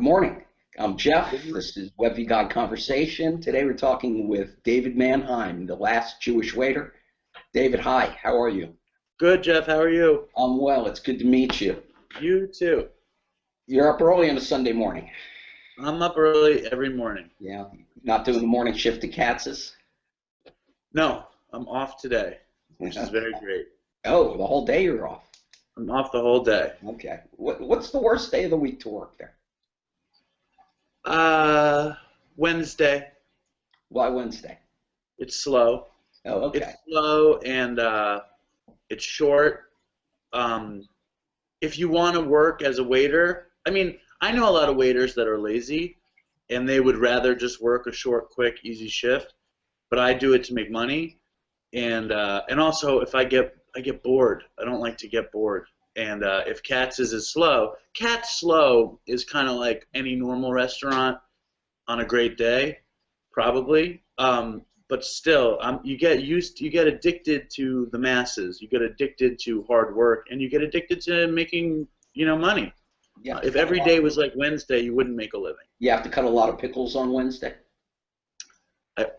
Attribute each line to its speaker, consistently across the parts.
Speaker 1: morning. I'm Jeff. This is WebVee God Conversation. Today we're talking with David Manheim, the last Jewish waiter. David, hi. How are you?
Speaker 2: Good, Jeff. How are you?
Speaker 1: I'm well. It's good to meet you.
Speaker 2: You too.
Speaker 1: You're up early on a Sunday morning.
Speaker 2: I'm up early every morning.
Speaker 1: Yeah. Not doing the morning shift at Katz's?
Speaker 2: No, I'm off today, which is very great.
Speaker 1: Oh, the whole day you're off.
Speaker 2: I'm off the whole day.
Speaker 1: Okay. What's the worst day of the week to work there?
Speaker 2: Wednesday.
Speaker 1: Why Wednesday?
Speaker 2: It's slow.
Speaker 1: Oh, okay.
Speaker 2: It's slow and it's short. If you want to work as a waiter, I mean, I know a lot of waiters that are lazy and they would rather just work a short, quick, easy shift. But I do it to make money, and also if I get bored. I don't like to get bored. And if Katz's is slow, Katz slow is kind of like any normal restaurant on a great day, probably. But still, you get addicted to the masses. You get addicted to hard work, and you get addicted to making money.
Speaker 1: Yeah.
Speaker 2: If every day was like Wednesday, you wouldn't make a living.
Speaker 1: You have to cut a lot of pickles on Wednesday?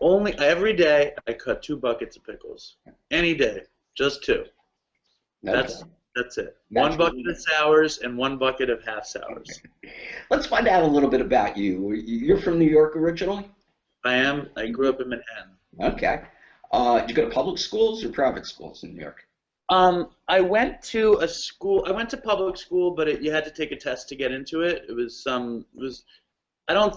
Speaker 2: Every day I cut 2 buckets of pickles. Any day, just 2.
Speaker 1: Okay.
Speaker 2: That's it. 1 bucket of sours and 1 bucket of half sours.
Speaker 1: Let's find out a little bit about you. You're from New York originally?
Speaker 2: I am. I grew up in Manhattan.
Speaker 1: Okay. Did you go to public schools or private schools in New York?
Speaker 2: I went to a school. I went to public school, but you had to take a test to get into it. I don't.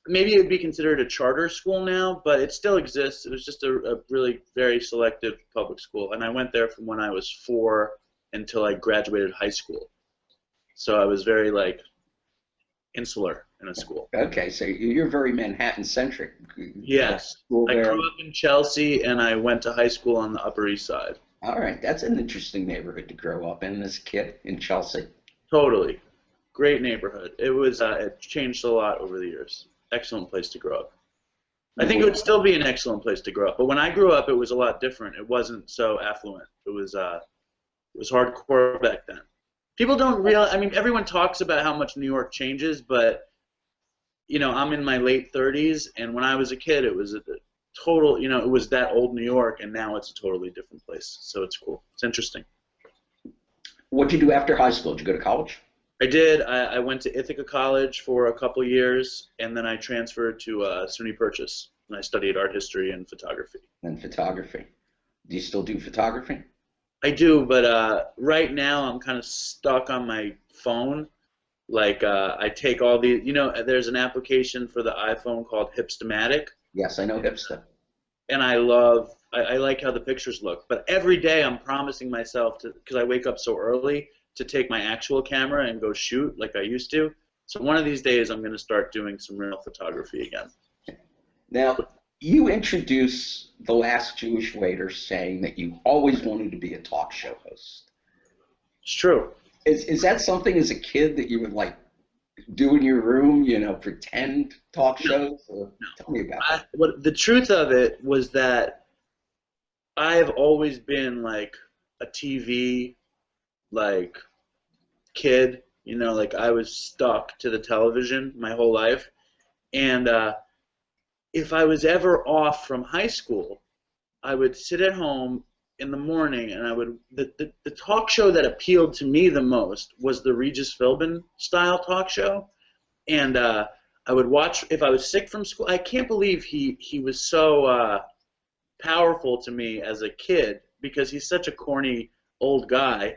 Speaker 2: Maybe it would be considered a charter school now, but it still exists. It was just a really very selective public school, and I went there from when I was 4 until I graduated high school. So I was very insular in a school.
Speaker 1: Okay, so you're very Manhattan-centric.
Speaker 2: Yes. I grew up in Chelsea, and I went to high school on the Upper East Side.
Speaker 1: All right, that's an interesting neighborhood to grow up in as a kid in Chelsea.
Speaker 2: Totally. Great neighborhood. It changed a lot over the years. Excellent place to grow up. I think it would still be an excellent place to grow up, but when I grew up, it was a lot different. It wasn't so affluent. It was hardcore back then. People don't realize. I mean, everyone talks about how much New York changes, but I'm in my late 30s, and when I was a kid, it was a total. It was that old New York, and now it's a totally different place. So it's cool. It's interesting.
Speaker 1: What did you do after high school? Did you go to college?
Speaker 2: I did. I went to Ithaca College for a couple years, and then I transferred to SUNY Purchase, and I studied art history and photography.
Speaker 1: And photography. Do you still do photography?
Speaker 2: I do, but right now I'm kind of stuck on my phone. I take all these, there's an application for the iPhone called Hipstamatic.
Speaker 1: Yes, I know Hipster.
Speaker 2: And I like how the pictures look. But every day I'm promising myself because I wake up so early, to take my actual camera and go shoot like I used to. So one of these days I'm going to start doing some real photography again.
Speaker 1: Now, you introduce The Last Jewish Waiter saying that you always wanted to be a talk show host.
Speaker 2: It's true.
Speaker 1: Is that something as a kid that you would do in your room, pretend talk shows? No. Tell me about that.
Speaker 2: The truth of it was that I have always been a TV kid, I was stuck to the television my whole life, and if I was ever off from high school, I would sit at home in the morning, and the talk show that appealed to me the most was the Regis Philbin style talk show, and I would watch if I was sick from school. I can't believe he was so powerful to me as a kid because he's such a corny old guy.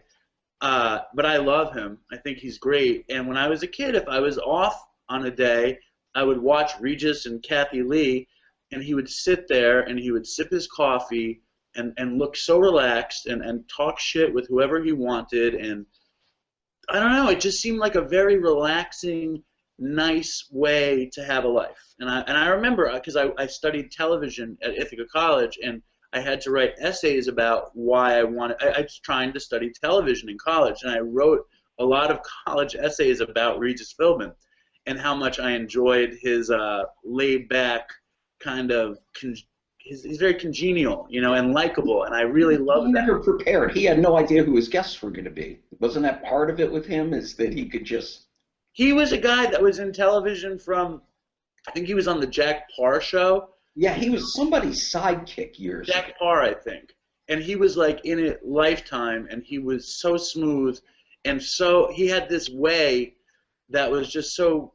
Speaker 2: But I love him. I think he's great. And when I was a kid, if I was off on a day, I would watch Regis and Kathy Lee, and he would sit there and he would sip his coffee and look so relaxed and talk shit with whoever he wanted. And I don't know, it just seemed like a very relaxing, nice way to have a life. And I remember, because I studied television at Ithaca College, and I had to write essays about why I was trying to study television in college, and I wrote a lot of college essays about Regis Philbin and how much I enjoyed his laid-back kind of, he's very congenial, and likable, and I really love that.
Speaker 1: He never prepared. He had no idea who his guests were going to be. Wasn't that part of it with him, is that he could just
Speaker 2: He was a guy that was in television from, I think he was on the Jack Parr show.
Speaker 1: Yeah, he was somebody's sidekick years ago.
Speaker 2: Jack Parr, I think. And he was like in it Lifetime, and he was so smooth, and so he had this way that was just so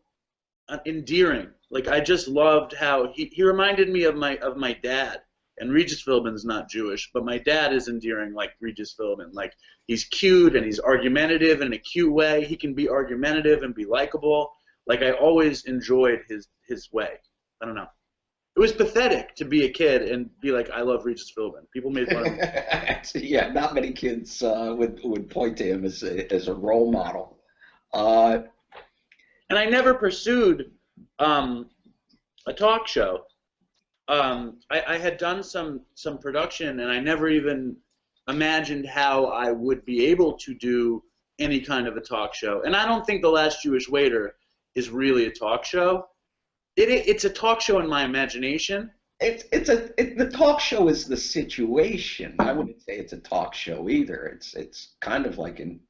Speaker 2: endearing. Like I just loved how he reminded me of my dad. And Regis Philbin's not Jewish, but my dad is endearing like Regis Philbin. Like he's cute and he's argumentative in a cute way. He can be argumentative and be likable. Like I always enjoyed his way. I don't know. It was pathetic to be a kid and be like, I love Regis Philbin. People made fun of me.
Speaker 1: Yeah, not many kids would point to him as a role model. And
Speaker 2: I never pursued a talk show. I had done some production, and I never even imagined how I would be able to do any kind of a talk show. And I don't think The Last Jewish Waiter is really a talk show. It's a talk show in my imagination.
Speaker 1: The talk show is the situation. I wouldn't say it's a talk show either. It's kind of like an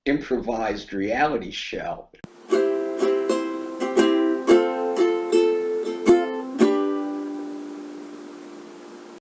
Speaker 1: improvised reality show.